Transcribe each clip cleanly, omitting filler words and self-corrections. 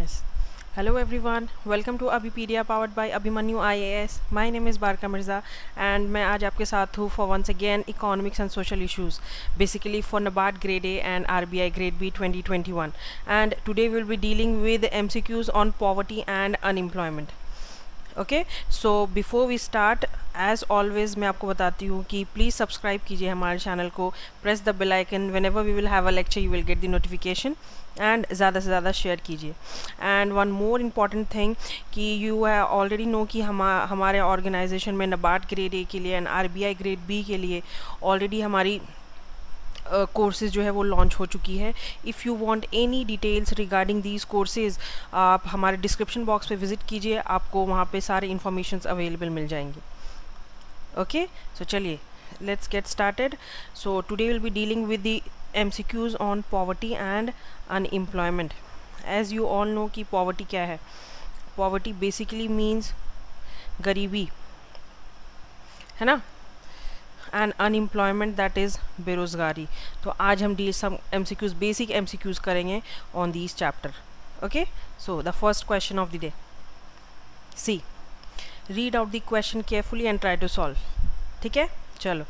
Yes. Hello everyone. Welcome to Abhipedia powered by Abhimanyu IAS. My name is Barka Mirza and मैं आज आपके साथ हूँ for once again economics and social issues, basically for NABARD Grade A and RBI Grade B 2021. And today we'll be dealing with MCQs on poverty and unemployment. Okay so before we start as always मैं आपको बताती हूँ कि please subscribe कीजिए हमारे channel को, press the bell icon, whenever we will have a lecture you will get the notification and ज़्यादा से ज़्यादा शेयर कीजिए. And one more important thing कि यू है ऑलरेडी नो कि हमारे ऑर्गेनाइजेशन में नबार्ड ग्रेड ए के लिए एंड RBI ग्रेड बी के लिए ऑलरेडी हमारी कोर्सेज़ जो है वो लॉन्च हो चुकी है. If you want any details regarding these courses आप हमारे डिस्क्रिप्शन बॉक्स पे विज़िट कीजिए, आपको वहाँ पे सारे इन्फॉर्मेशंस अवेलेबल मिल जाएंगे. ओके सो चलिए let's get started. So today will be dealing with the MCQs on poverty and unemployment. As you all know कि पॉवर्टी क्या है. पॉवर्टी बेसिकली मीन्स गरीबी, है ना, एंड अनएम्प्लॉयमेंट दैट इज़ बेरोज़गारी. तो आज हम deal some MCQs, basic MCQs करेंगे on this chapter. Okay so the first question of the day. See, read out the question carefully and try to solve. ठीक है, चलो.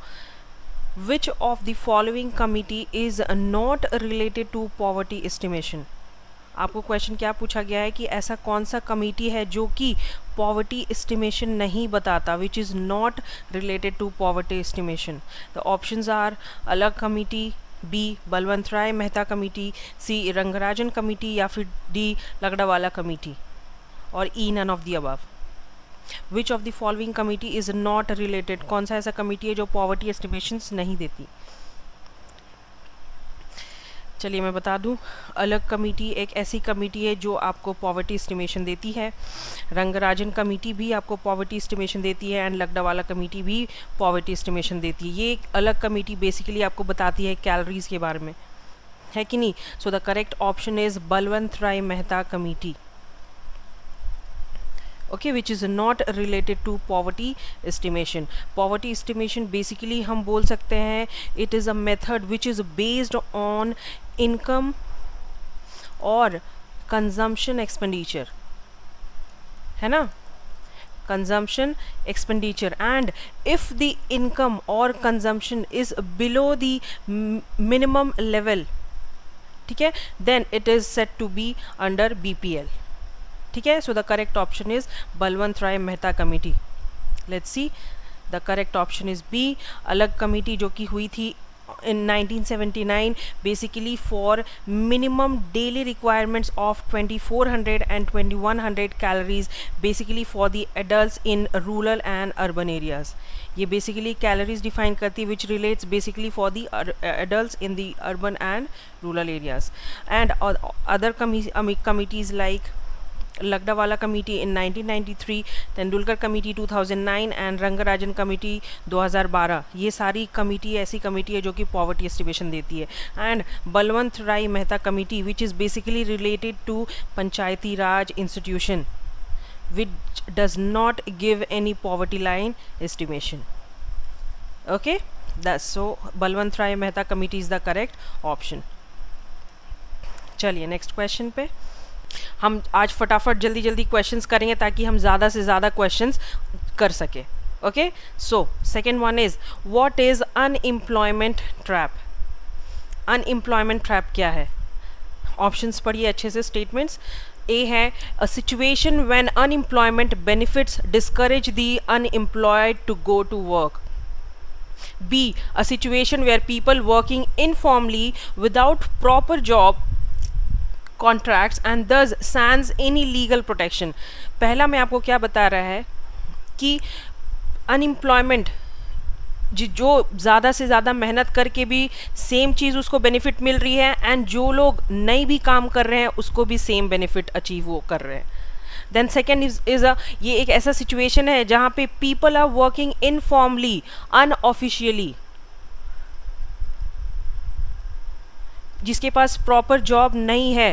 Which of the following committee is not related to poverty estimation. आपको question क्या पूछा गया है कि ऐसा कौन सा कमेटी है जो कि पॉवर्टी एस्टिमेशन नहीं बताता, which is not related to poverty estimation. The options are Alagh committee, B Balwant Rai Mehta committee, C Rangarajan committee या फिर डी लगड़ावाला कमेटी, और E none of the above. Which of the following committee is not related, कौन सा ऐसा committee है जो poverty estimations नहीं देती. चलिए मैं बता दूं, अलग कमेटी एक ऐसी कमेटी है जो आपको पॉवर्टी एस्टिमेशन देती है. रंगराजन कमेटी भी आपको पॉवर्टी एस्टिमेशन देती है एंड लगड़ावाला कमेटी भी पॉवर्टी एस्टिमेशन देती है. ये एक अलग कमेटी बेसिकली आपको बताती है कैलोरीज के बारे में, है कि नहीं. So the correct option is Balwant Rai Mehta committee. Okay, which is not related to poverty estimation. Poverty estimation basically हम बोल सकते हैं it is a method which is based on income और कंजम्पशन एक्सपेंडिचर, है ना, consumption expenditure. And if the income और consumption is below the minimum level, ठीक है, then it is set to be under BPL. ठीक है, so the correct option is Balwant Rai Mehta committee. Let's see, the correct option is B, Alagh committee जो कि हुई थी in 1979 basically for minimum daily requirements of 2400 and 2100 calories basically for the adults in rural and urban areas. ये basically calories define करती which relates basically for the adults in the urban and rural areas. And other committees like Lakdawala committee in 1993, Tendulkar committee 2009 and Rangarajan committee 2012. ये सारी committee ऐसी committee है जो कि poverty estimation देती है. And Balwant Rai Mehta committee which is basically related to Panchayati Raj institution which does not give any poverty line estimation. Okay, that's so Balwant Rai Mehta committee is the correct option. चलिए next question पे. हम आज फटाफट जल्दी जल्दी क्वेश्चंस करेंगे ताकि हम ज़्यादा से ज़्यादा क्वेश्चंस कर सके. Okay, so second one is what is unemployment trap. Unemployment trap क्या है. ऑप्शंस पढ़िए अच्छे से. स्टेटमेंट्स. ए है a situation when unemployment benefits discourage the unemployed to go to work. B a situation where people working informally without proper job contracts and thus sans any legal protection. पहला में आपको क्या बता रहा है कि unemployment जो ज़्यादा से ज़्यादा मेहनत करके भी सेम चीज़ उसको बेनिफिट मिल रही है एंड जो लोग नहीं भी काम कर रहे हैं उसको भी सेम बेनिफिट अचीव वो कर रहे हैं. देन सेकेंड इज ये एक ऐसा सिचुएशन है जहाँ पे people are working informally, unofficially, जिसके पास प्रॉपर जॉब नहीं है,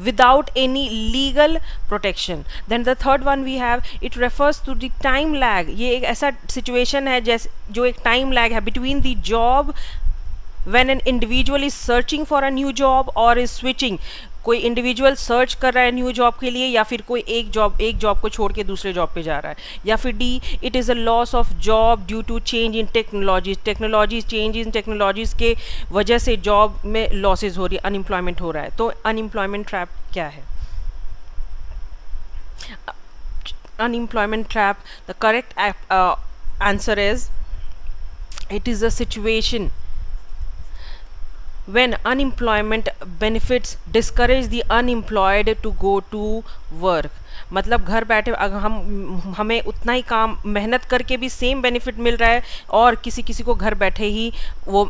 without any legal protection. Then the third one we have, it refers to the time lag. ये एक ऐसा situation है जैसे जो एक time lag है between the job when an individual is searching for a new job or is switching. कोई individual search कर रहा है न्यू जॉब के लिए, या फिर कोई एक जॉब को छोड़ के दूसरे जॉब पे जा रहा है, या फिर D, it is a loss of job due to change in technologies change in technologies के वजह से जॉब में लॉसेज हो रही है, अनएम्प्लॉयमेंट हो रहा है। तो अनएम्प्लॉयमेंट ट्रैप क्या है? Unemployment trap, the correct answer is, it is a situation when unemployment benefits discourage the unemployed to go to work। मतलब घर बैठे अगर हमें उतना ही काम मेहनत करके भी सेम बेनिफिट मिल रहा है, और किसी को घर बैठे ही वो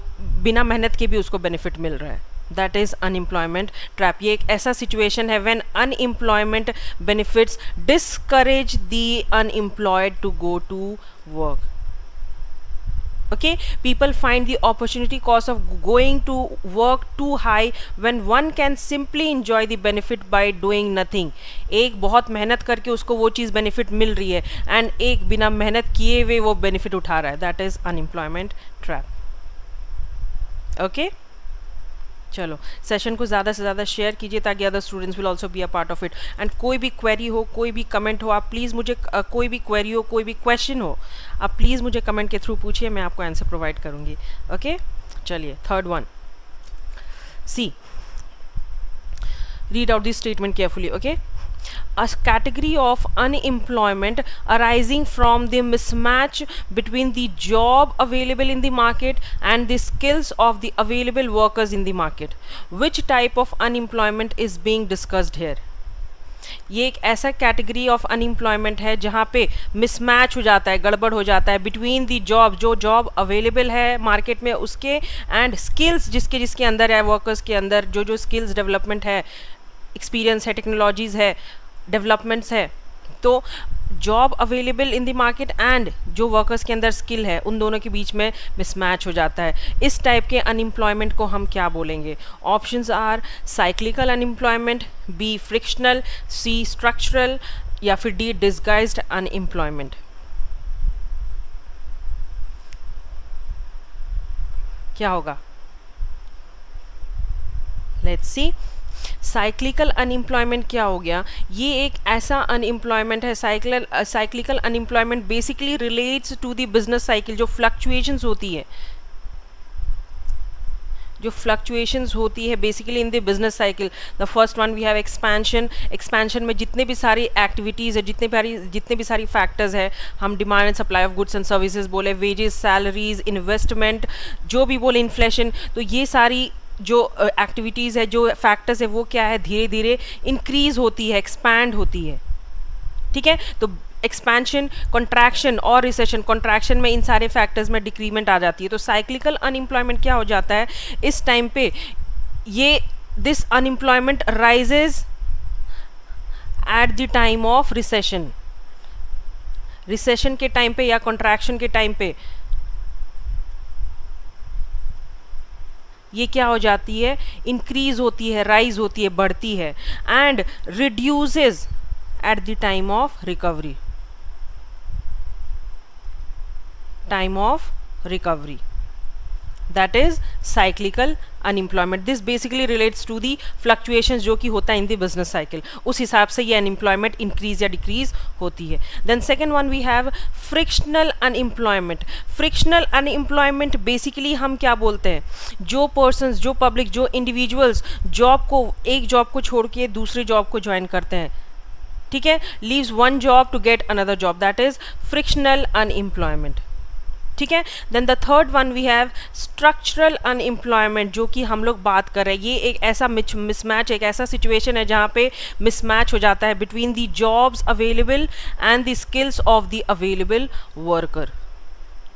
बिना मेहनत के भी उसको बेनिफिट मिल रहा है, दैट इज़ अनएम्प्लॉयमेंट ट्रैप। ये एक ऐसा सिचुएशन है when unemployment benefits discourage the unemployed to go to work. Okay, people find the opportunity cost of going to work too high when one can simply enjoy the benefit by doing nothing। एक बहुत मेहनत करके उसको वो चीज़ benefit मिल रही है, and एक बिना मेहनत किए हुए वो बेनिफिट उठा रहा है, that is unemployment trap. Okay, चलो सेशन को ज़्यादा से ज़्यादा शेयर कीजिए ताकि other students will also be a part of it. And कोई भी क्वेरी हो, कोई भी कमेंट हो, आप प्लीज़ मुझे कोई भी क्वेरी हो, कोई भी क्वेश्चन हो, आप प्लीज़ मुझे कमेंट के थ्रू पूछिए, मैं आपको आंसर प्रोवाइड करूँगी। ओके, चलिए third one, see, read out this statement carefully. Okay, a category of unemployment arising from the mismatch between the job available in the market and the skills of the available workers in the market। Which type of unemployment is being discussed here? ये एक ऐसा category of unemployment है जहाँ पे mismatch हो जाता है, गड़बड़ हो जाता है बिटवीन दी जॉब, जो जॉब अवेलेबल है मार्केट में उसके, एंड स्किल्स जिसके अंदर है, वर्कर्स के अंदर जो स्किल्स डेवलपमेंट है, एक्सपीरियंस है, टेक्नोलॉजीज़ है, डेवलपमेंट्स है। तो job available in the market and जो वर्कर्स के अंदर स्किल है, उन दोनों के बीच में मिसमैच हो जाता है। इस टाइप के अनएम्प्लॉयमेंट को हम क्या बोलेंगे? Options are cyclical unemployment, B frictional, C structural, या फिर डी डिसगाइज्ड अनएम्प्लॉयमेंट। क्या होगा? Let's see. साइक्लिकल अनएम्प्लॉयमेंट क्या हो गया? ये एक ऐसा अनएम्प्लॉयमेंट है, cyclical unemployment basically relates to the business cycle. जो फ्लक्चुएशंस होती है, basically in the business cycle. The first one we have expansion. Expansion में जितने भी सारी एक्टिविटीज़ है, जितने भी सारी फैक्टर्स है, हम demand and supply of goods and services बोले, वेजेस, सैलरीज, इन्वेस्टमेंट, जो भी बोले, इन्फ्लेशन, तो ये सारी जो एक्टिविटीज़ है, जो फैक्टर्स है, वो क्या है, धीरे धीरे इंक्रीज होती है, एक्सपैंड होती है। ठीक है, तो एक्सपेंशन, कॉन्ट्रैक्शन और रिसेशन। कॉन्ट्रैक्शन में इन सारे फैक्टर्स में डिक्रीमेंट आ जाती है। तो साइक्लिकल अनएम्प्लॉयमेंट क्या हो जाता है इस टाइम पे? ये this unemployment rises eight the time of recession. Recession के टाइम पे या कॉन्ट्रैक्शन के टाइम पे ये क्या हो जाती है? इंक्रीज होती है, राइज होती है, बढ़ती है, and reduces at the time of recovery. That is cyclical unemployment. This basically relates to the fluctuations जो कि होता है इन द बिजनेस साइकिल। उस हिसाब से ये अनएम्प्लॉयमेंट इंक्रीज या डिक्रीज होती है। Then second one we have frictional unemployment. Frictional unemployment basically हम क्या बोलते हैं? जो पर्सन्स, जो पब्लिक, जो इंडिविजुअल्स एक जॉब को छोड़ के दूसरे जॉब को ज्वाइन करते हैं, ठीक है, leaves one job to get another job, that is frictional unemployment. ठीक है, then the third one we have structural unemployment, जो कि हम लोग बात कर रहे हैं। ये एक ऐसा मिसमैच, एक ऐसा सिचुएशन है जहाँ पे मिसमैच हो जाता है between the jobs available and the skills of the available worker,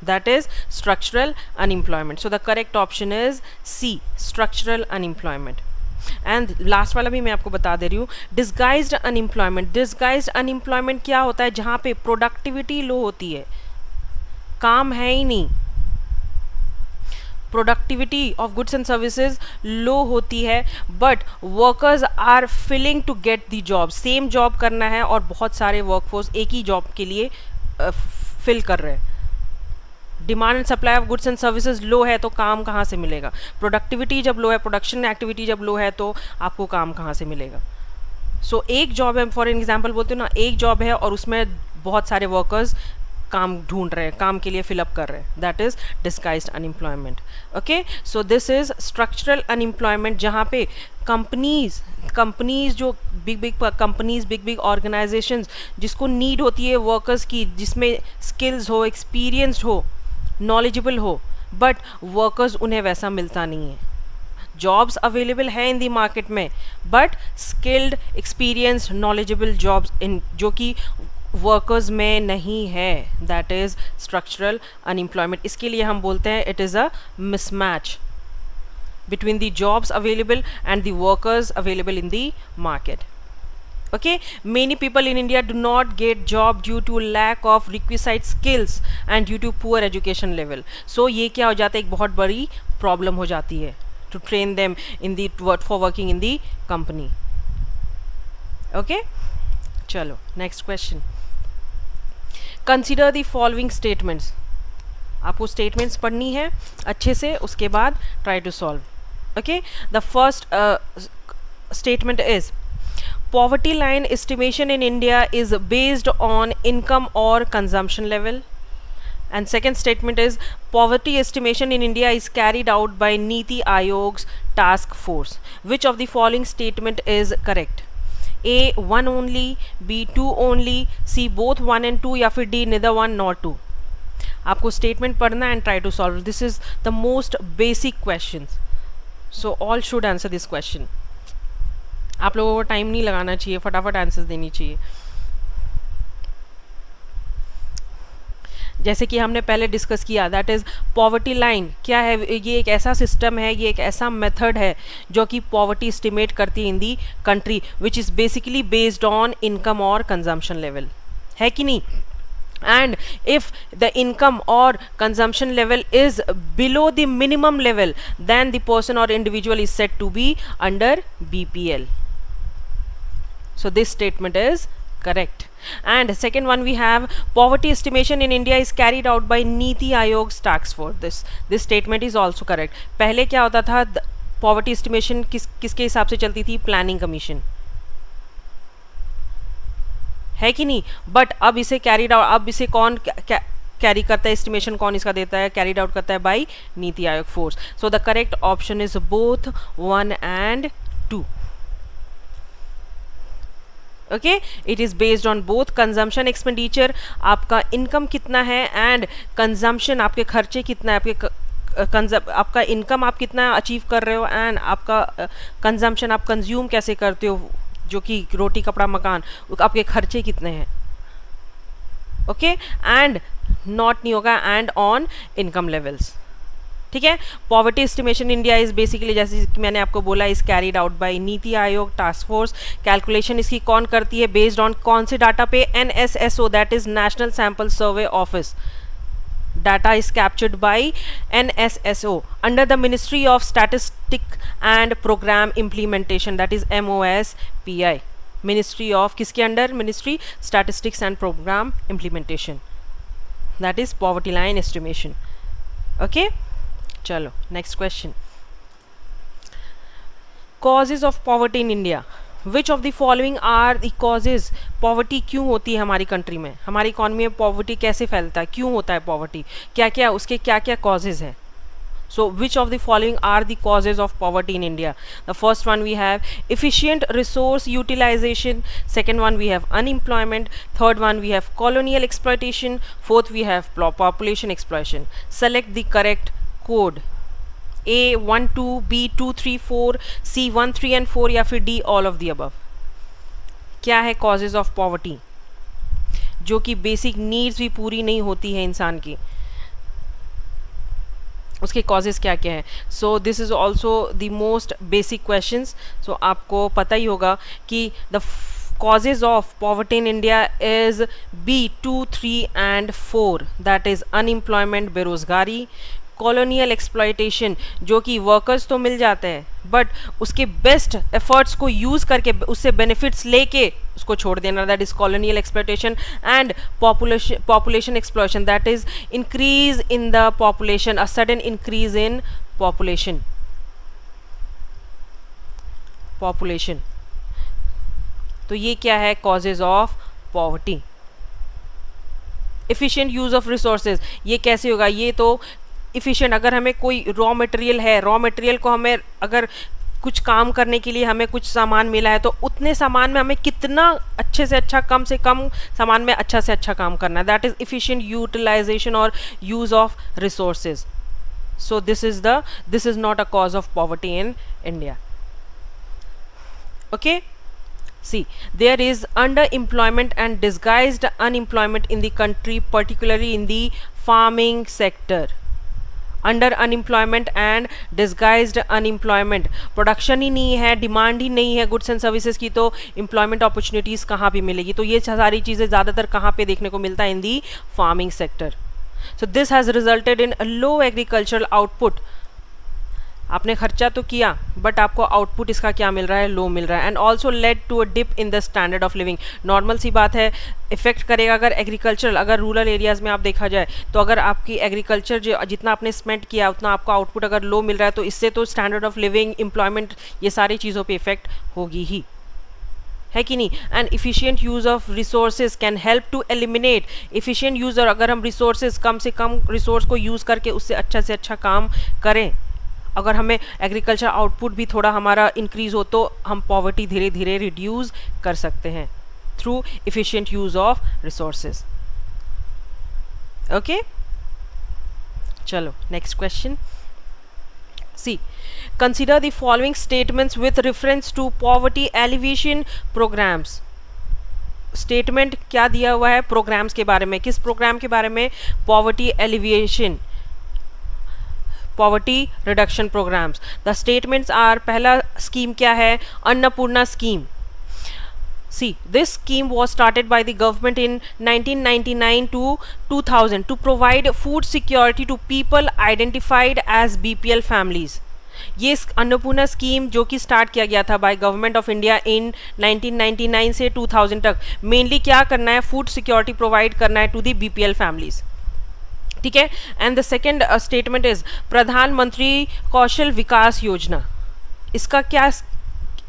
that is structural unemployment. So the correct option is C, structural unemployment. And last वाला भी मैं आपको बता दे रही हूँ, डिसगाइज्ड अनएम्प्लॉयमेंट। डिसगाइज्ड अनएम्प्लॉयमेंट क्या होता है? जहाँ पे प्रोडक्टिविटी लो होती है, काम है ही नहीं, productivity of goods and services low होती है, but workers are filling to get the job. Same job करना है और बहुत सारे वर्कफोर्स एक ही जॉब के लिए फिल कर रहे हैं। Demand and supply of goods and services low है तो काम कहाँ से मिलेगा, प्रोडक्टिविटी जब लो है, प्रोडक्शन एक्टिविटी जब लो है तो आपको काम कहाँ से मिलेगा। सो एक जॉब है, फॉर एग्जांपल बोलते हो ना, एक जॉब है और उसमें बहुत सारे वर्कर्स काम ढूंढ रहे हैं, काम के लिए फिलअप कर रहे हैं, that is disguised unemployment. Okay, so this is structural unemployment, जहाँ पे कंपनीज जो बिग कंपनीज, बिग ऑर्गेनाइजेशंस जिसको नीड होती है वर्कर्स की, जिसमें स्किल्स हो, एक्सपीरियंस्ड हो, नॉलेजेबल हो, बट वर्कर्स उन्हें वैसा मिलता नहीं है। जॉब्स अवेलेबल है इन दी मार्केट में, but skilled, experienced, knowledgeable jobs in जो कि वर्कर्स में नहीं है, दैट इज स्ट्रक्चरल अनएम्प्लॉयमेंट। इसके लिए हम बोलते हैं it is a mismatch between the jobs available and the workers available in the market. Okay, many people in India do not get job due to lack of requisite skills and due to poor education level. So ये क्या हो जाता है, एक बहुत बड़ी problem हो जाती है to train them in the for working in the company. Okay, चलो next question. Consider the following statements. आपको स्टेटमेंट्स पढ़नी है अच्छे से, उसके बाद try to solve. Okay, the first statement is poverty line estimation in India is based on income or consumption level, and second statement is poverty estimation in India is carried out by Niti Aayog's task force. Which of the following statement is correct? A 1 only, B 2 only, C both 1 and 2, या फिर D neither 1 nor 2। आपको statement पढ़ना and try to solve. This is the most basic question, so all should answer this question. आप लोगों को time नहीं लगाना चाहिए, फटाफट आंसर्स देनी चाहिए। जैसे कि हमने पहले डिस्कस किया, दैट इज़ पॉवर्टी लाइन क्या है। ये एक ऐसा सिस्टम है, ये एक ऐसा मेथड है जो कि पॉवर्टी एस्टिमेट करती है in the country, which is basically based on income और कंजम्पशन लेवल, है कि नहीं। And if the income or consumption level is below the minimum level, then the person or individual is said to be under BPL. So this statement is correct. And second one we have poverty estimation in India is carried out by Niti Aayog's task force. This statement is also correct. पहले क्या होता था, poverty estimation किसके हिसाब से चलती थी, planning commission, है कि नहीं। बट अब इसे कैरीड आउट, अब इसे कौन कैरी करता है, एस्टिमेशन कौन इसका देता है, कैरीड आउट करता है bye NITI Aayog force. So the correct option is both 1 and 2। Okay, it is based on both consumption expenditure, आपका इनकम कितना है, एंड कंजम्पशन आपके खर्चे कितना है, आपका इनकम आप कितना अचीव कर रहे हो, एंड आपका कंजम्पशन आप कंज्यूम कैसे करते हो, जो कि रोटी कपड़ा मकान, आपके खर्चे कितने हैं। ओके, एंड नॉट नहीं होगा, एंड ऑन इनकम लेवल्स, ठीक है। Poverty estimation India is basically, जैसे कि मैंने आपको बोला, is carried out by NITI Aayog task force. Calculation इसकी कौन करती है, बेस्ड ऑन कौन से डाटा पे, NSSO, that is national sample survey office. Data is captured by NSSO under the Ministry of Statistics and Program Implementation, that is MOSPI। Ministry of किसके under, Ministry Statistics and Program Implementation, that is poverty line estimation। Okay, चलो next question। Causes of poverty in India। Which of the following are the causes, poverty क्यों होती है हमारी country में, हमारी economy में poverty कैसे फैलता है, क्यों होता है पॉवर्टी, क्या क्या उसके क्या क्या कॉजेज हैं। So which of the following are the causes of poverty in India. The first one we have efficient resource utilization, second one we have unemployment, third one we have colonial exploitation, fourth we have population exploitation। select the correct code। A 1 2, B 2 3 4, C 1 3 and 4, या फिर D all of the above। क्या है causes of poverty, जो कि basic needs भी पूरी नहीं होती है इंसान की, उसके कॉजेज क्या क्या है। So this is also the most basic questions. So आपको पता ही होगा कि the causes of poverty in India is B 2 3 and 4, that is unemployment, बेरोजगारी, कॉलोनियल एक्सप्लॉयटेशन, जो कि वर्कर्स तो मिल जाते हैं बट उसके बेस्ट एफर्ट्स को यूज़ करके उससे बेनिफिट्स लेके उसको छोड़ देना, that is colonial exploitation. And population exploitation, that is increase in the population, a sudden increase in population. तो ये क्या है? Causes of poverty. Efficient use of resources, ये कैसे होगा? ये तो इफ़िशिएंट, अगर हमें कोई रॉ मटेरियल है, रॉ मटेरियल को हमें अगर कुछ काम करने के लिए हमें कुछ सामान मिला है तो उतने सामान में हमें कितना अच्छे से अच्छा, कम से कम सामान में अच्छा से अच्छा काम करना है. दैट इज इफ़िशिएंट यूटिलाइजेशन और use of resources. So this is not a cause of poverty in India. Okay, see, there is underemployment and disguised unemployment in the country, particularly in the farming sector. Under unemployment and disguised unemployment, production ही नहीं है, demand ही नहीं है goods and services की, तो employment opportunities कहाँ पे मिलेगी? तो ये सारी चीज़ें ज़्यादातर कहाँ पे देखने को मिलता है? In the farming sector. So this has resulted in low agricultural output. आपने खर्चा तो किया बट आपको आउटपुट इसका क्या मिल रहा है? लो मिल रहा है. And also led to a dip in the standard of living. Normal सी बात है, इफेक्ट करेगा अगर एग्रीकल्चरल, अगर रूरल एरियाज़ में आप देखा जाए तो अगर आपकी एग्रीकल्चर जो जितना आपने स्पेंड किया उतना आपको आउटपुट अगर लो मिल रहा है तो इससे तो स्टैंडर्ड ऑफ लिविंग, एम्प्लॉयमेंट, ये सारी चीज़ों पर इफेक्ट होगी ही, है कि नहीं? And efficient use of resources can help to eliminate. Efficient use, और अगर हम रिसोर्सेज कम से कम रिसोर्स को यूज़ करके उससे अच्छा से अच्छा काम करें, अगर हमें एग्रीकल्चर आउटपुट भी थोड़ा हमारा इंक्रीज हो तो हम पॉवर्टी धीरे धीरे रिड्यूस कर सकते हैं through efficient use of resources. Okay, चलो next question. See, consider the following statements with reference to poverty elevation programmes. Statement क्या दिया हुआ है? प्रोग्राम्स के बारे में. किस प्रोग्राम के बारे में? Poverty alleviation, poverty reduction programmes. The statements are, पहला स्कीम क्या है? Annapurna scheme. See, this scheme was started by the government in 1999 to 2000 to provide food security to people identified as BPL families. ये Annapurna scheme जो कि start किया गया था bye government of India in 1999 से 2000 तक, मेनली क्या करना है? फूड सिक्योरिटी प्रोवाइड करना है टू दी BPL फैमिलीज. ठीक है. And the second statement is Pradhan Mantri Kaushal Vikas Yojana. इसका क्या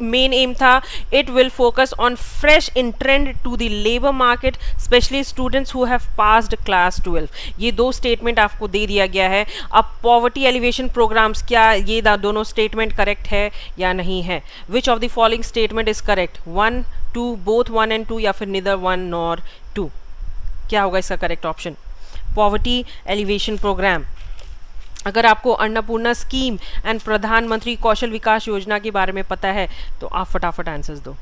मेन एम था? It will focus on fresh entrant to the labour market, specially students who have passed class 12. ये दो स्टेटमेंट आपको दे दिया गया है. अब पॉवर्टी एलिवेशन प्रोग्राम्स, क्या ये दोनों स्टेटमेंट करेक्ट है या नहीं है? विच of the following statement is correct? 1, 2, both 1 and 2 या फिर निदर 1 नॉर 2? क्या होगा इसका correct option? Poverty alleviation programme. अगर आपको अन्नपूर्णा स्कीम एंड प्रधानमंत्री कौशल विकास योजना के बारे में पता है तो आप फटाफट आंसर्स दो.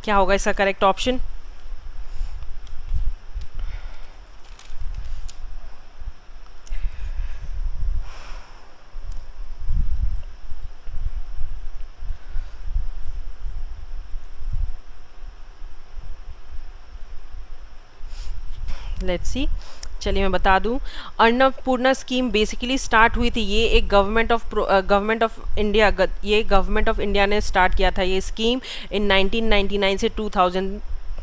क्या होगा इसका करेक्ट ऑप्शन? Let's see. चलिए मैं बता दूं, अन्नपूर्णा स्कीम बेसिकली स्टार्ट हुई थी, ये एक गवर्नमेंट ऑफ इंडिया ने स्टार्ट किया था ये स्कीम इन 1999 से 2000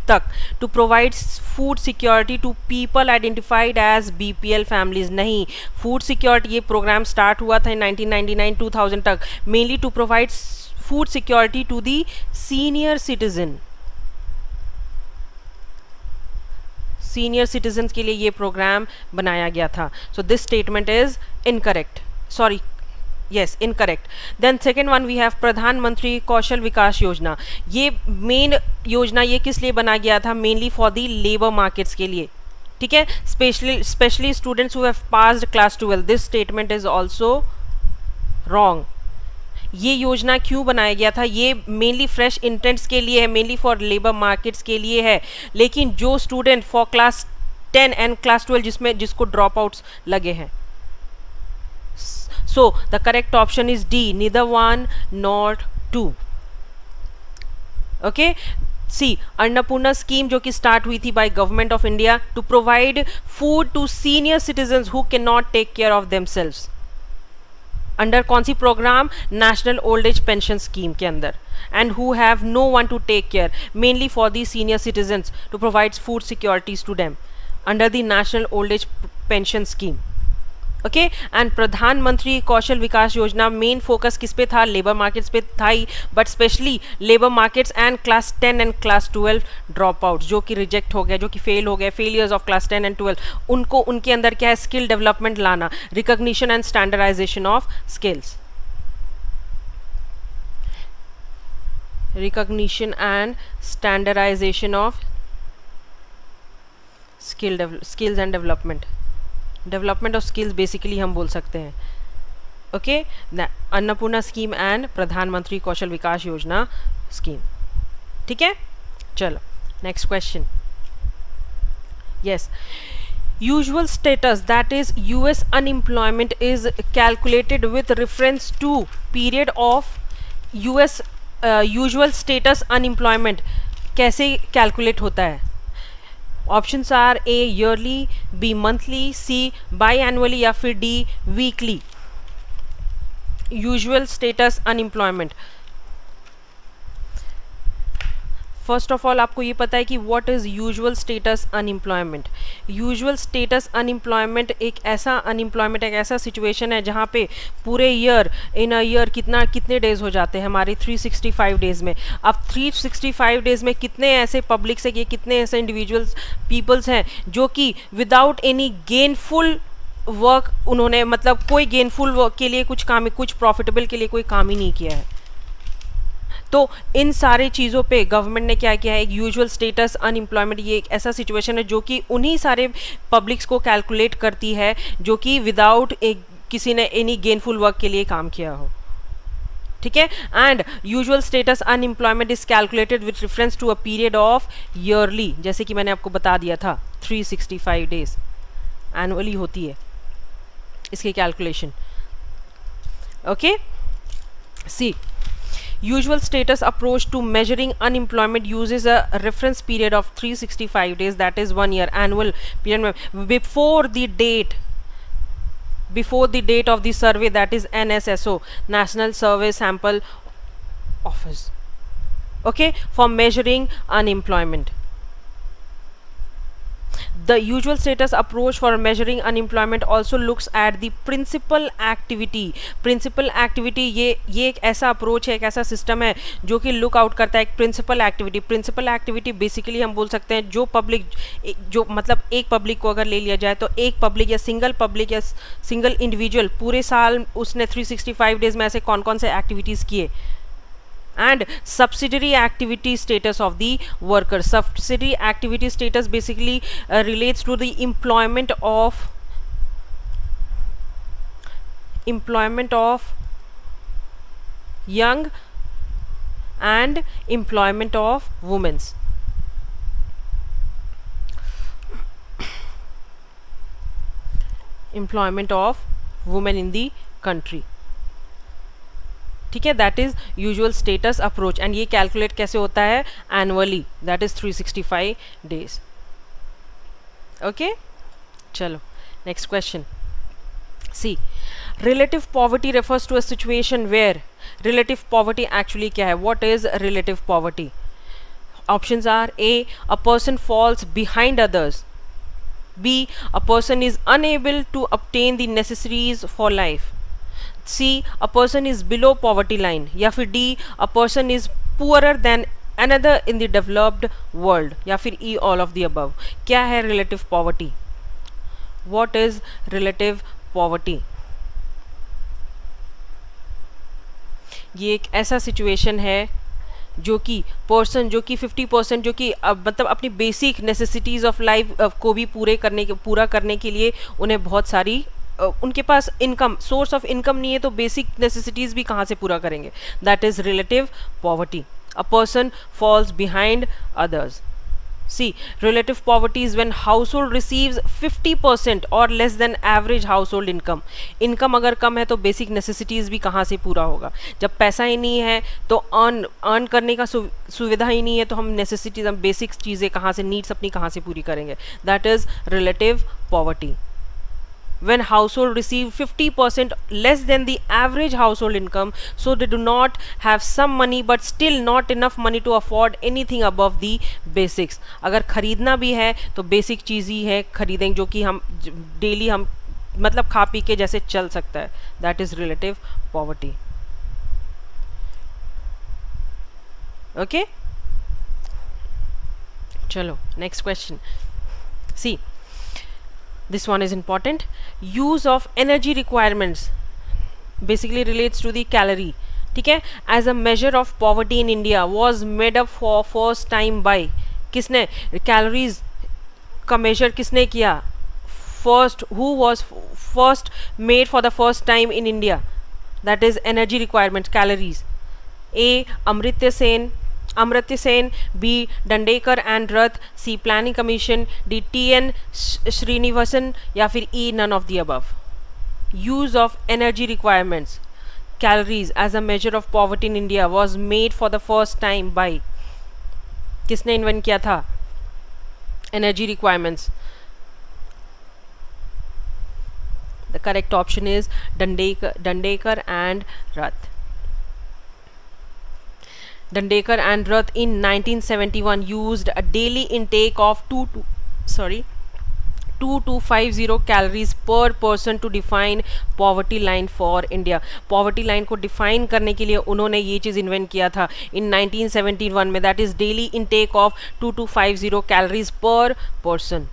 तक, to provide food security to people identified as BPL families. नहीं, फूड सिक्योरिटी ये प्रोग्राम स्टार्ट हुआ था इन 1999-2000 तक, mainly to provide food security to the senior citizen. Senior citizen के लिए ये प्रोग्राम बनाया गया था. So this statement is incorrect. Sorry, yes, incorrect. Then second one we have प्रधानमंत्री कौशल विकास योजना. ये मेन योजना ये किस लिए बना गया था? Mainly for the labour markets के लिए. ठीक है. Specially students who have passed class 12. This statement is also wrong. ये योजना क्यों बनाया गया था? ये मेनली फ्रेश इंटेंट्स के लिए है, मेनली फॉर लेबर मार्केट्स के लिए है. लेकिन जो student for class 10 and class 12 जिसको ड्रॉप आउट्स लगे हैं. So the correct option is D, neither 1 nor 2. Okay. C Annapurna scheme जो कि स्टार्ट हुई थी by government of India to provide food to senior citizens who can not take care of themselves, under कौन सी programme, national old age pension scheme के अंदर, and who have no one to take care, mainly for the senior citizens to provide food securities to them under the national old age pension scheme. Okay, and Pradhan Mantri Kaushal Vikas योजना main focus किस पे था, labour markets पे था ही, but specially labour markets and class 10 and class 12 drop out जो कि reject हो गया, जो कि फेल हो गए, फेलियर्स ऑफ क्लास 10 एंड 12, उनको उनके अंदर क्या है, स्किल डेवलपमेंट लाना, recognition and standardisation of skills, recognition and standardisation of skills and development of skills basically हम बोल सकते हैं। Okay, Annapurna scheme and Pradhan Mantri Kaushal Vikas योजना स्कीम। ठीक है, चलो next question. Yes, usual status, that is US unemployment is calculated with reference to period of US usual status unemployment कैसे calculate होता है? Options are A yearly, B monthly, C biannually या फिर D weekly. Usual status unemployment, first of all आपको ये पता है कि what is usual status unemployment. Usual status unemployment एक ऐसा सिचुएशन है जहाँ पे पूरे ईयर, इन अ ईयर कितने डेज हो जाते हैं हमारे 365 डेज में। अब 365 डेज में कितने ऐसे पब्लिक्स है, कितने ऐसे इंडिविजुअल्स पीपल्स हैं जो कि विदाउट एनी गेनफुल वर्क, उन्होंने मतलब कोई गेनफुल वर्क के लिए कुछ प्रॉफिटेबल के लिए कोई काम ही नहीं किया है। तो इन सारे चीज़ों पे गवर्नमेंट ने क्या किया है, एक यूजुअल स्टेटस अनएम्प्लॉयमेंट, ये एक ऐसा सिचुएशन है जो कि उन्हीं सारे पब्लिक्स को कैलकुलेट करती है जो कि विदाउट किसी ने एनी गेनफुल वर्क के लिए काम किया हो। ठीक है, and usual status unemployment is calculated with reference to a period of yearly, जैसे कि मैंने आपको बता दिया था 365 डेज एनुअली होती है इसकी calculation. Okay, C usual status approach to measuring unemployment uses a reference period of 365 days, that is 1 year annual period before the date of the survey, that is NSSO, National Survey Sample Office, okay, for measuring unemployment. The usual status approach for measuring unemployment also looks at the principal activity. Principal activity ये एक ऐसा approach है, एक ऐसा system है जो कि look out करता है एक principal activity. Principal activity basically हम बोल सकते हैं जो पब्लिक, जो मतलब एक पब्लिक को अगर ले लिया जाए तो एक पब्लिक या सिंगल इंडिविजुअल पूरे साल उसने 365 डेज में ऐसे कौन कौन से एक्टिविटीज़ किए। and subsidiary activity status of the worker. Subsidiary activity status basically relates to the employment of young and employment of women. Employment of women in the country. ठीक है, that is usual status approach, and ये calculate कैसे होता है, annually, that is 365 days. Okay, चलो next question. See, relative poverty refers to a situation where, relative poverty actually क्या है, what is relative poverty? Options are A, a person falls behind others, B, a person is unable to obtain the necessaries for life, C, a person is below poverty line, या फिर D, a person is poorer than another in the developed world, या फिर E, all of the above. क्या है relative poverty? What is relative poverty? ये एक ऐसा situation है जो कि पर्सन जो कि 50% जो कि मतलब अपनी बेसिक नेसेसिटीज़ ऑफ लाइफ को भी पूरा करने के लिए उन्हें बहुत सारी उनके पास इनकम, सोर्स ऑफ इनकम नहीं है तो बेसिक नेसेसिटीज़ भी कहाँ से पूरा करेंगे, that is relative poverty. A person falls behind others. See, relative poverty is when household receives 50% or less than average household income. Income अगर कम है तो बेसिक नेसेसिटीज़ भी कहाँ से पूरा होगा? जब पैसा ही नहीं है तो अर्न करने का सुविधा ही नहीं है, तो हम नेसेसिटीज, हम बेसिक चीज़ें कहाँ से, नीड्स अपनी कहाँ से पूरी करेंगे? That is relative poverty. When household receive 50% less than the average household income, so they do not have some money but still not enough money to afford anything above the basics. अगर खरीदना भी है तो basic चीज़ ही है खरीदेंगे जो कि हम डेली हम मतलब खा पी के जैसे चल सकता है. That is relative poverty. Okay, चलो next question. See, this one is important. Use of energy requirements basically relates to the calorie. ठीक है, as a measure of poverty in India was made up for first time by, किसने calories का measure किसने किया? First, who was first made for the first time in India? That is energy requirements, calories. A. Amartya Sen, B. Dandekar and Rath, C. Planning Commission, D. T.N. Srinivasan, या फिर E. none of the above. Use of energy requirements, calories as a measure of poverty in India was made for the first time by, किसने invent किया था energy requirements? The correct option is Dandekar and Rath. Dandekar and Rath in 1971 used a daily intake of 2250 calories per person to define poverty line for India. Poverty line को define करने के लिए उन्होंने ये चीज़ invent किया था in 1971 में, that is daily intake of 2250 calories per person.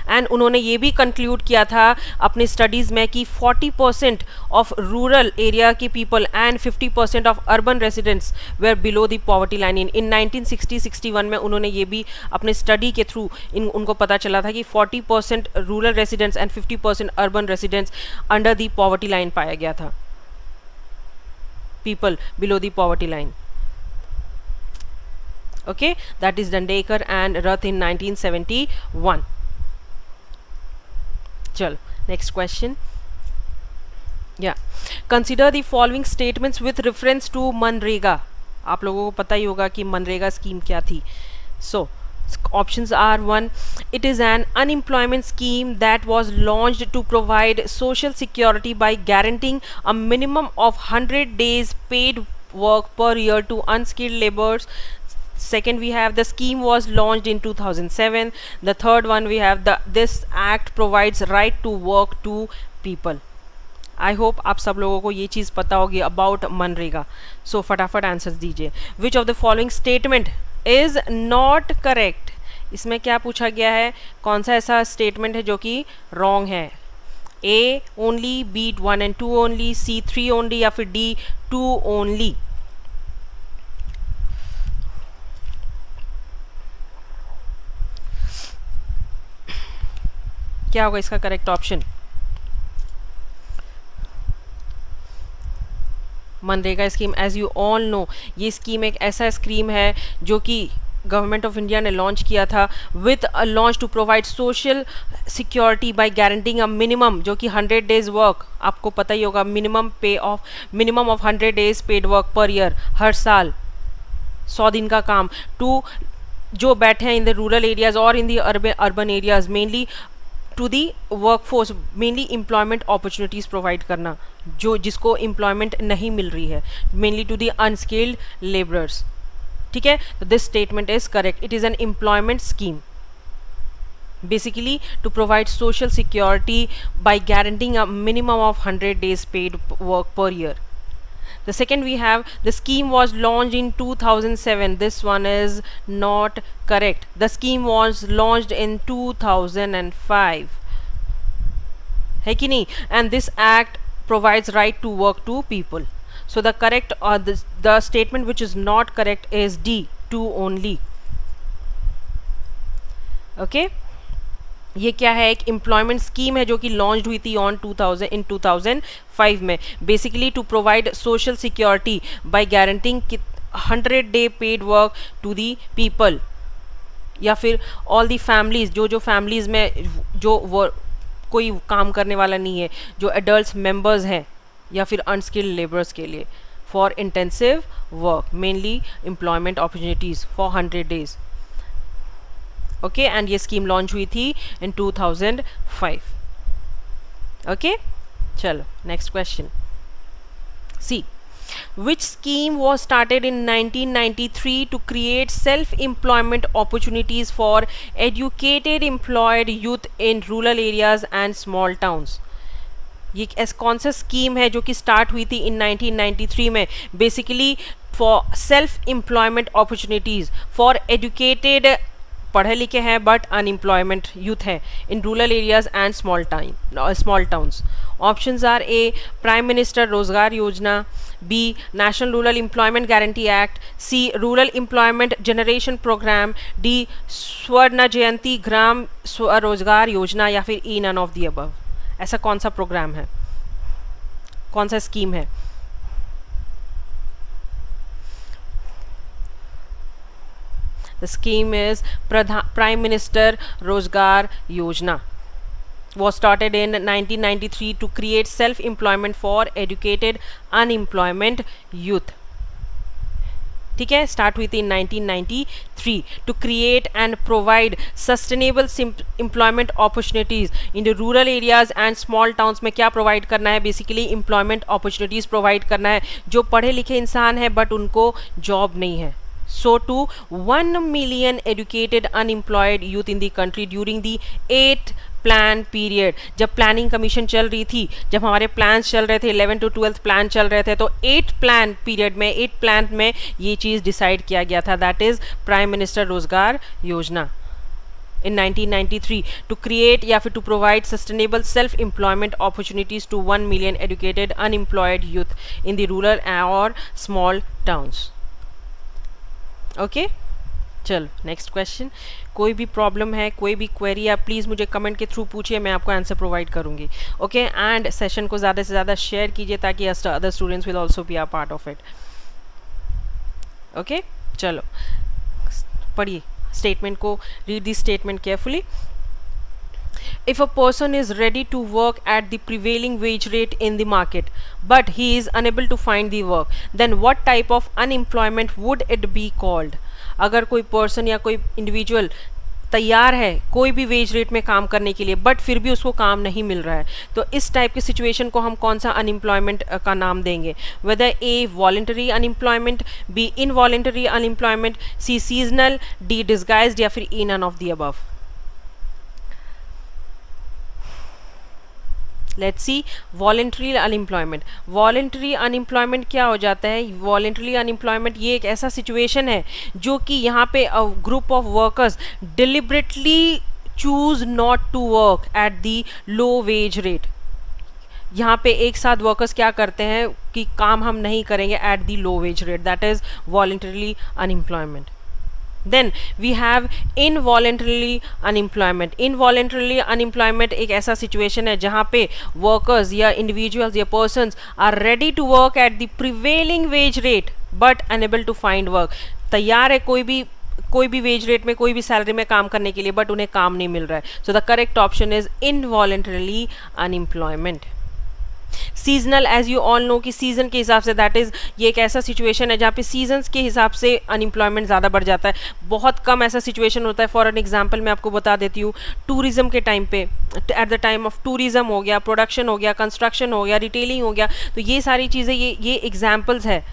And उन्होंने ये भी कंक्लूड किया था अपने स्टडीज़ में कि 40% ऑफ रूरल एरिया के people and 50% of urban residents were below the poverty line. In 1960-61 में उन्होंने ये भी अपने स्टडी के थ्रू उनको पता चला था कि 40% rural residents and 50% urban residents under the poverty line पाया गया था, people below the poverty line. Okay, that is Dandekar and Rath in 1971. चलो next question. Yeah, consider the following statements with reference to MNREGA. आप लोगों को पता ही होगा कि मनरेगा स्कीम क्या थी. सो options are: 1, it is an unemployment scheme that was launched to provide social security by guaranteeing a minimum of 100 days paid work per year to unskilled laborers. Second, we have the scheme was launched in 2007. The third one, we have this act provides right to work to people. I hope आप सब लोगों को ये चीज़ पता होगी about MNREGA. So फटाफट answers दीजिए. Which of the following statement is not correct? इसमें क्या पूछा गया है, कौन सा ऐसा स्टेटमेंट है जो कि रॉन्ग है? A only, B 1 and 2 only, C 3 only, या फिर D 2 only? क्या होगा इसका correct option? MNREGA scheme, as you all know, ये स्कीम एक ऐसा स्कीम है जो कि गवर्नमेंट ऑफ इंडिया ने लॉन्च किया था with a launch to provide social security by guaranteeing a minimum, जो कि 100 डेज वर्क, आपको पता ही होगा, minimum of 100 days paid work per year, हर साल 100 दिन का काम, टू जो बैठे हैं इन द रूरल एरियाज और in the urban areas, mainly to the workforce, mainly employment opportunities provide करना, जो जिसको एम्प्लॉयमेंट नहीं मिल रही है, mainly to the unskilled labourers. ठीक है, तो this statement is correct. It is an employment scheme basically to provide social security by guaranteeing a minimum of 100 days paid work per year. The second, we have the scheme was launched in 2007. This one is not correct. The scheme was launched in 2005. है कि नहीं? And this act provides right to work to people. So the correct the statement which is not correct is D 2 only. Okay. ये क्या है? एक employment scheme है जो कि लॉन्च हुई थी इन 2005 में, basically to provide social security by guaranteeing 100 day paid work to the people या फिर ऑल दी फैमिलीज, जो फैमिलीज में जो वो कोई काम करने वाला नहीं है, जो एडल्ट मेंबर्स हैं, या फिर अनस्किल्ड लेबरर्स के लिए for intensive work, mainly employment opportunities for 100 days. Okay, and ये स्कीम लॉन्च हुई थी इन 2005. ओके, चलो next question. See, which scheme was started in 1993 to create self-employment opportunities for educated employed youth in rural areas and small towns? ये कौन सा scheme है जो कि स्टार्ट हुई थी इन 1993 में, basically for self employment opportunities for educated, पढ़े लिखे हैं बट अनएम्प्लॉयमेंट यूथ है in rural areas and small towns. Options are A prime minister Rozgar Yojana, B national rural employment guarantee act, C rural employment generation programme, D Swarna Jayanti Gram Swarozgar Yojana, या फिर E none of the above. ऐसा कौन सा programme है, कौन सा scheme है? The scheme is Prime Minister Rozgar Yojana. Was started in 1993 to create self-employment for educated unemployment youth. ठीक है, स्टार्ट हुई थी in 1993 to create and provide sustainable employment opportunities in the rural areas and small towns में. क्या provide करना है? Basically employment opportunities provide करना है जो पढ़े लिखे इंसान है बट उनको जॉब नहीं है. So to 1 million educated unemployed youth in the country during the 8 plan period. जब प्लानिंग कमीशन चल रही थी, जब हमारे प्लान्स चल रहे थे, 11 to 12 प्लान चल रहे थे, तो 8 प्लान पीरियड में 8 प्लान में ये चीज़ डिसाइड किया गया था. That is prime minister Rozgar योजना in 1993 to create या फिर to provide sustainable self-employment opportunities to 1 million educated unemployed youth in the rural or small towns. Okay, चलो नेक्स्ट क्वेश्चन. कोई भी प्रॉब्लम है, कोई भी क्वेरी है, प्लीज़ मुझे कमेंट के थ्रू पूछिए, मैं आपको आंसर प्रोवाइड करूँगी. ओके, एंड सेशन को ज़्यादा से ज़्यादा शेयर कीजिए ताकि other students will also be a part of it. Okay, चलो पढ़िए स्टेटमेंट को, read the statement carefully. If a person is ready to work at the prevailing wage rate in the market, but he is unable to find the work, then what type of unemployment would it be called? अगर कोई person या कोई individual तैयार है कोई भी wage rate में काम करने के लिए बट फिर भी उसको काम नहीं मिल रहा है, तो इस टाइप की सिचुएशन को हम कौन सा अनएम्प्लॉयमेंट का नाम देंगे? Whether A voluntary unemployment, B involuntary unemployment, C seasonal, D disguised, या फिर E none of the above. Let's see voluntary unemployment. Voluntary unemployment क्या हो जाता है? वॉलेंट्री अनएम्प्लॉयमेंट ये एक ऐसा सिचुएशन है जो कि यहाँ पे group of workers deliberately choose not to work at the low wage rate. यहाँ पे एक साथ वर्कर्स क्या करते हैं कि काम हम नहीं करेंगे eight the low wage rate. That is voluntarily unemployment. Then we have involuntarily unemployment. Involuntarily unemployment एक ऐसा situation है जहाँ पे workers या individuals या persons are ready to work at the prevailing wage rate but unable to find work. तैयार है कोई भी वेज रेट में कोई भी सैलरी में काम करने के लिए बट उन्हें काम नहीं मिल रहा है. So the correct option is involuntarily unemployment. Seasonal, as you all know कि सीजन के हिसाब से, दैट इज़ ये एक ऐसा सिचुएशन है जहाँ पे सीजन्स के हिसाब से अनएम्प्लॉयमेंट ज़्यादा बढ़ जाता है. बहुत कम ऐसा सिचुएशन होता है. फॉर एन एग्जांपल मैं आपको बता देती हूँ, टूरिज्म के टाइम पे, eight the time of tourism हो गया, प्रोडक्शन हो गया, कंस्ट्रक्शन हो गया, रिटेलिंग हो गया, तो ये सारी चीज़ें ये एग्जाम्पल्स है,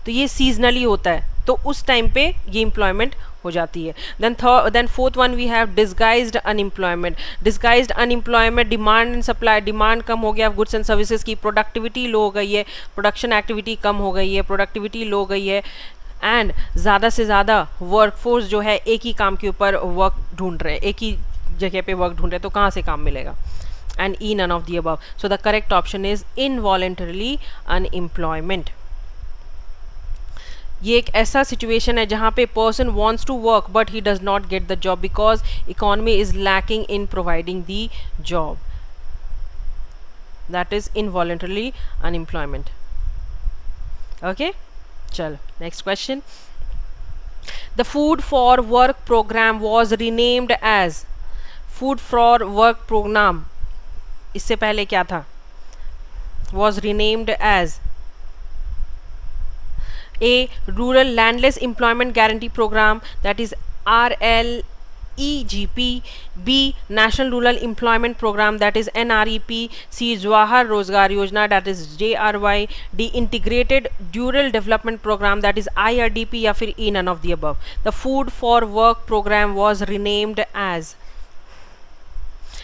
तो ये सीजनली होता है, तो उस टाइम पे ये एम्प्लॉयमेंट हो जाती है. Then fourth one we have disguised unemployment. Disguised unemployment, demand and supply, demand कम हो गया गुड्स एंड सर्विसेज की, प्रोडक्टिविटी लो हो गई है, प्रोडक्शन एक्टिविटी कम हो गई है, प्रोडक्टिविटी लो हो गई है, एंड ज़्यादा से ज़्यादा वर्कफोर्स जो है एक ही काम के ऊपर वर्क ढूंढ रहे हैं, एक ही जगह पे वर्क ढूंढ रहे हैं, तो कहाँ से काम मिलेगा? And E none of the above. So the correct option is involuntarily unemployment. ये एक ऐसा सिचुएशन है जहाँ पे person wants to work but he does not get the job because economy is lacking in providing the job. That is involuntarily unemployment. Okay, चलो next question. The food for work programme was renamed as, food for work programme इससे पहले क्या था, was renamed as A. Rural Landless Employment Guarantee Program, that is RLEGP. B. National Rural Employment Program, that is NREP. C. Jawahar Rozgar Yojana, that is JRY. D. Integrated Rural Development Program, that is IRDP, या फिर E. None of the above. The Food for Work Program was renamed as,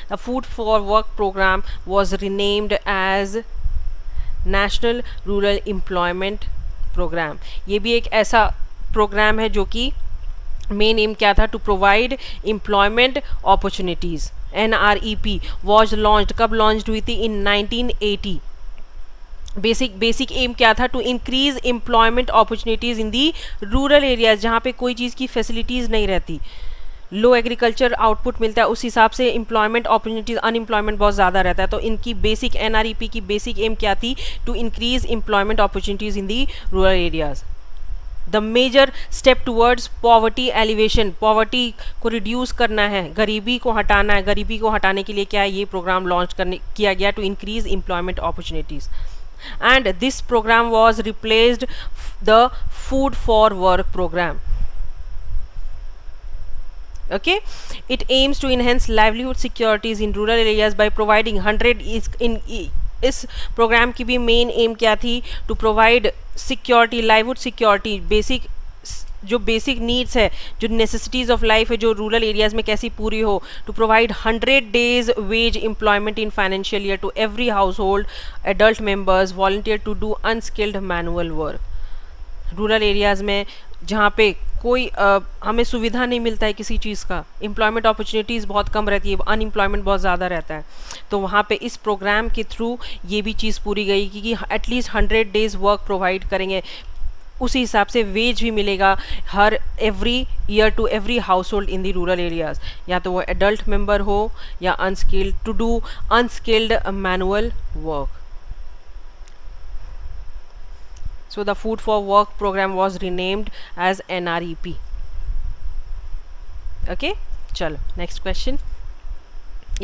the Food for Work Program was renamed as National Rural Employment programme. ये भी एक ऐसा programme है जो कि main aim क्या था, to provide employment opportunities. NREP was launched, कब लॉन्च हुई थी, इन 1980. बेसिक एम क्या था, to increase employment opportunities in the rural areas, जहाँ पे कोई चीज़ की फैसिलिटीज़ नहीं रहती, लो एग्रीकल्चर आउटपुट मिलता है, उस हिसाब से एम्प्लॉयमेंट अपॉर्चुनिटीज, अनएम्प्लॉयमेंट बहुत ज़्यादा रहता है. तो इनकी बेसिक NREP की बेसिक एम क्या थी, to increase employment opportunities in the rural areas. The major step towards poverty alleviation, poverty को रिड्यूस करना है, गरीबी को हटाना है. गरीबी को हटाने के लिए क्या है, ये प्रोग्राम लॉन्च किया गया, to increase employment opportunities. And this programme was replaced the food for work programme. Okay, it aims to enhance livelihood securities in rural areas by providing 100 इस प्रोग्राम की भी मेन एम क्या थी, to provide security, livelihood security, basic जो basic needs है, जो necessities of life है, जो रूरल एरियाज़ में कैसी पूरी हो, to provide 100 days wage employment in financial year to every household adult members volunteer to do unskilled manual work. Rural areas में जहाँ पे कोई हमें सुविधा नहीं मिलता है किसी चीज़ का, एम्प्लॉयमेंट अपॉर्चुनिटीज़ बहुत कम रहती है, अनएम्प्लॉयमेंट बहुत ज़्यादा रहता है, तो वहाँ पे इस प्रोग्राम के थ्रू ये भी चीज़ पूरी गई कि एटलीस्ट 100 days वर्क प्रोवाइड करेंगे. उसी हिसाब से वेज भी मिलेगा हर every year to every household in the rural areas, या तो वो एडल्ट मेम्बर हो या unskilled, to do unskilled manual work. So the Food for Work program was renamed as NREP. Okay, chalo, next question.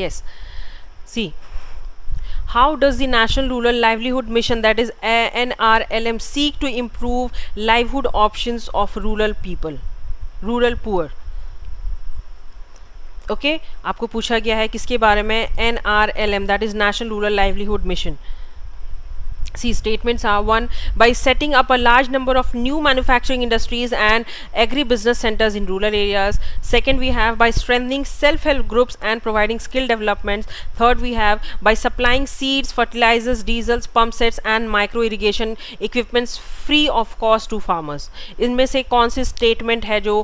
Yes, see, how does the National Rural Livelihood Mission, that is NRLM, seek to improve livelihood options of rural people, rural poor? Okay, आपको पूछा गया है किसके बारे में, NRLM, that is National Rural Livelihood Mission. See, statements are: 1. By setting up a large number of new manufacturing industries and agri-business centers in rural areas. 2nd, we have by strengthening self-help groups and providing skill developments. 3rd, we have by supplying seeds, fertilizers, diesels, pump sets and micro irrigation equipments free of cost to farmers. इनमें से कौन सी statement है जो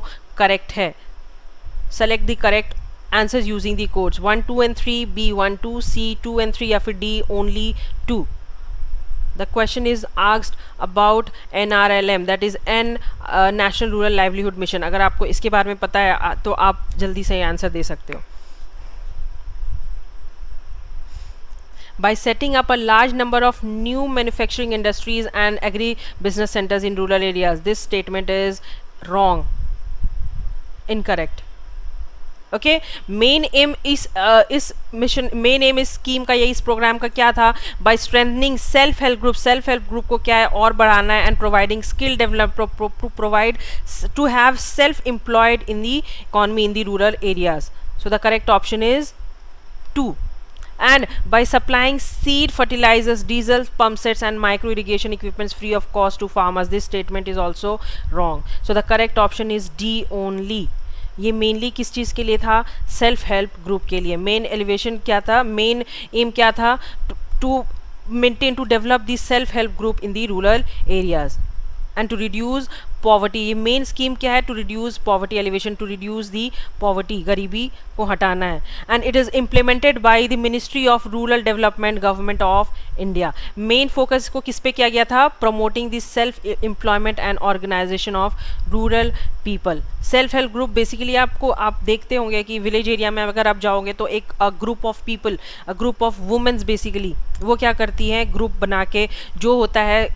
correct है? Select the correct answers using the codes 1, 2 and 3, B 1, 2, C 2 and 3 या फिर D only 2. The question is asked about NRLM, that is National Rural Livelihood Mission. अगर आपको इसके बारे में पता है तो आप जल्दी से आंसर दे सकते हो. By setting up a large number of new manufacturing industries and agri-business centers in rural areas. This statement is wrong, incorrect. Okay, main aim इस मिशन, मेन एम इस स्कीम का, ये इस प्रोग्राम का क्या था, by strengthening self help group. Self help group को क्या है और बढ़ाना है, and providing skill develop, provide to have self employed in the economy in the rural areas. So the correct option is 2. And by supplying seed, fertilizers, diesel, pump sets and micro irrigation equipments free of cost to farmers. This statement is also wrong. So the correct option is D only. ये mainly किस चीज़ के लिए था, self help group के लिए. Main elevation क्या था, main aim क्या था, to maintain, to develop the self help group in the rural areas and to reduce poverty. ये मेन स्कीम क्या है, to reduce poverty alleviation, to reduce the poverty, गरीबी को हटाना है. And it is implemented by the ministry of rural development, government of India. Main focus को किस पे किया गया था, promoting the self employment and organisation of rural people. Self help group basically आपको, आप देखते होंगे कि विलेज एरिया में अगर आप जाओगे तो एक group of people, group of womens basically वो क्या करती हैं, ग्रुप बना के जो होता है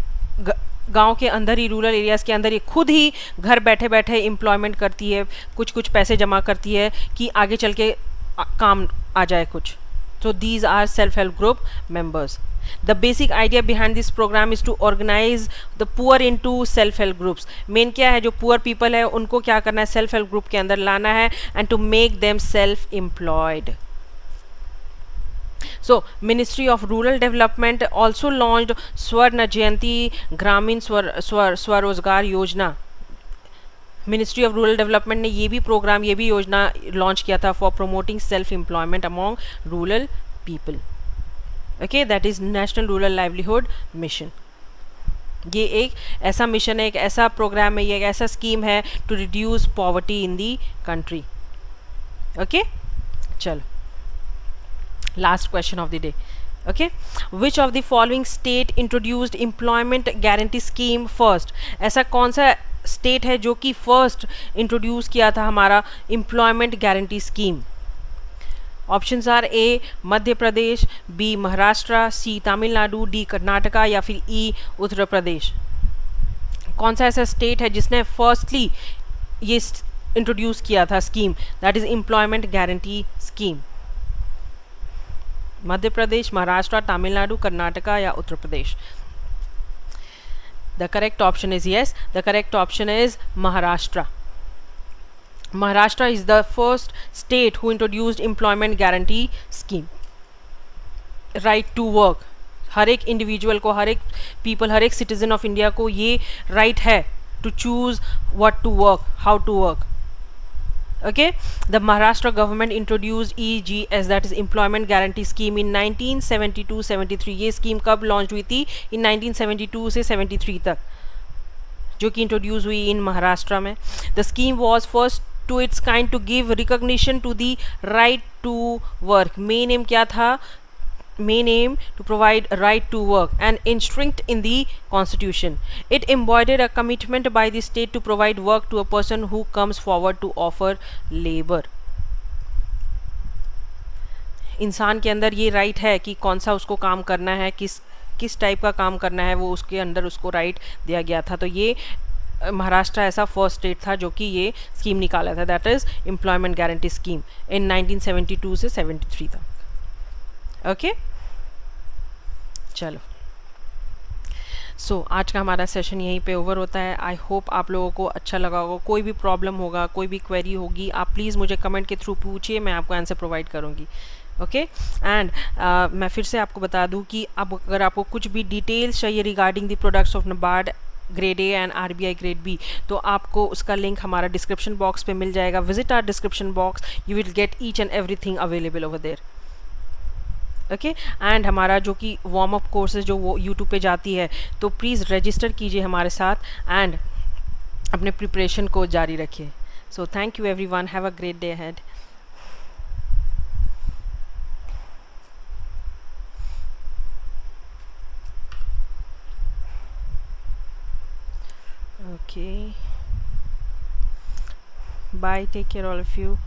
गांव के अंदर ही, रूरल एरियाज़ के अंदर ही खुद ही घर बैठे बैठे एम्प्लॉयमेंट करती है, कुछ कुछ पैसे जमा करती है कि आगे चल के काम आ जाए कुछ. So these are self-help group members. The basic idea behind this program is to organize the poor into self-help groups. Main क्या है, जो poor people है उनको क्या करना है, self-help group के अंदर लाना है and to make them self-employed. So Ministry of Rural Development also launched Swarna Jayanti Gramin Swarozgar Yojana. Ministry of rural development ने ये भी प्रोग्राम, ये भी योजना लॉन्च किया था for promoting self employment among rural people. Okay, that is national rural livelihood mission. ये एक ऐसा मिशन है, एक ऐसा प्रोग्राम है, ये एक ऐसा स्कीम है to reduce poverty in the country. Okay, चलो last question of the day. Okay, which of the following state introduced employment guarantee scheme first. ऐसा कौन सा स्टेट है जो कि फर्स्ट इंट्रोड्यूस किया था हमारा employment guarantee scheme. Options are A Madhya Pradesh, B Maharashtra, C Tamil Nadu, D Karnataka या फिर ई उत्तर प्रदेश. कौन सा ऐसा स्टेट है जिसने फर्स्टली ये इंट्रोड्यूस किया था scheme, that is employment guarantee scheme. Madhya Pradesh, Maharashtra, Tamil Nadu, Karnataka या उत्तर प्रदेश. The correct option is yes. The correct option is Maharashtra. Maharashtra is the first state who introduced employment guarantee scheme. Right to work. हर एक individual को, हर एक people, हर एक citizen of India को ये right है to choose what to work, how to work. Okay, the Maharashtra government introduced EGS, that is Employment Guarantee Scheme in 1972-73. ये scheme कब launch हुई थी? in 1972 से 73 तक, जो कि इंट्रोड्यूस हुई इन महाराष्ट्र में. The scheme was first to its kind to give recognition to the right to work. Main aim क्या था? Main aim to provide right to work and instinct in the constitution. It embodied a commitment by the state to provide work to a person who comes forward to offer labor. इंसान के अंदर ये right है कि कौन सा उसको काम करना है, किस टाइप का काम करना है, वो उसके अंदर उसको राइट दिया गया था. तो ये महाराष्ट्र ऐसा फर्स्ट स्टेट था जो कि ये स्कीम निकाला था, that is employment guarantee scheme in 1972 से 73 तक. ओके, चलो सो आज का हमारा सेशन यहीं पे ओवर होता है. आई होप आप लोगों को अच्छा लगा होगा. कोई भी प्रॉब्लम होगा, कोई भी क्वेरी होगी, आप प्लीज़ मुझे कमेंट के थ्रू पूछिए, मैं आपको आंसर प्रोवाइड करूँगी. ओके, एंड मैं फिर से आपको बता दूं कि अब अगर आपको कुछ भी डिटेल्स चाहिए regarding the products of NABARD grade A and RBI grade B, तो आपको उसका लिंक हमारा डिस्क्रिप्शन बॉक्स पे मिल जाएगा. Visit our description box, you will get each and everything available over there. Okay, and हमारा जो कि वार्म अप कोर्सेज जो वो यूट्यूब पे जाती है, तो प्लीज़ रजिस्टर कीजिए हमारे साथ एंड अपने प्रिपरेशन को जारी रखिए. So thank you everyone, have a great day ahead. Okay, bye, take care all of you.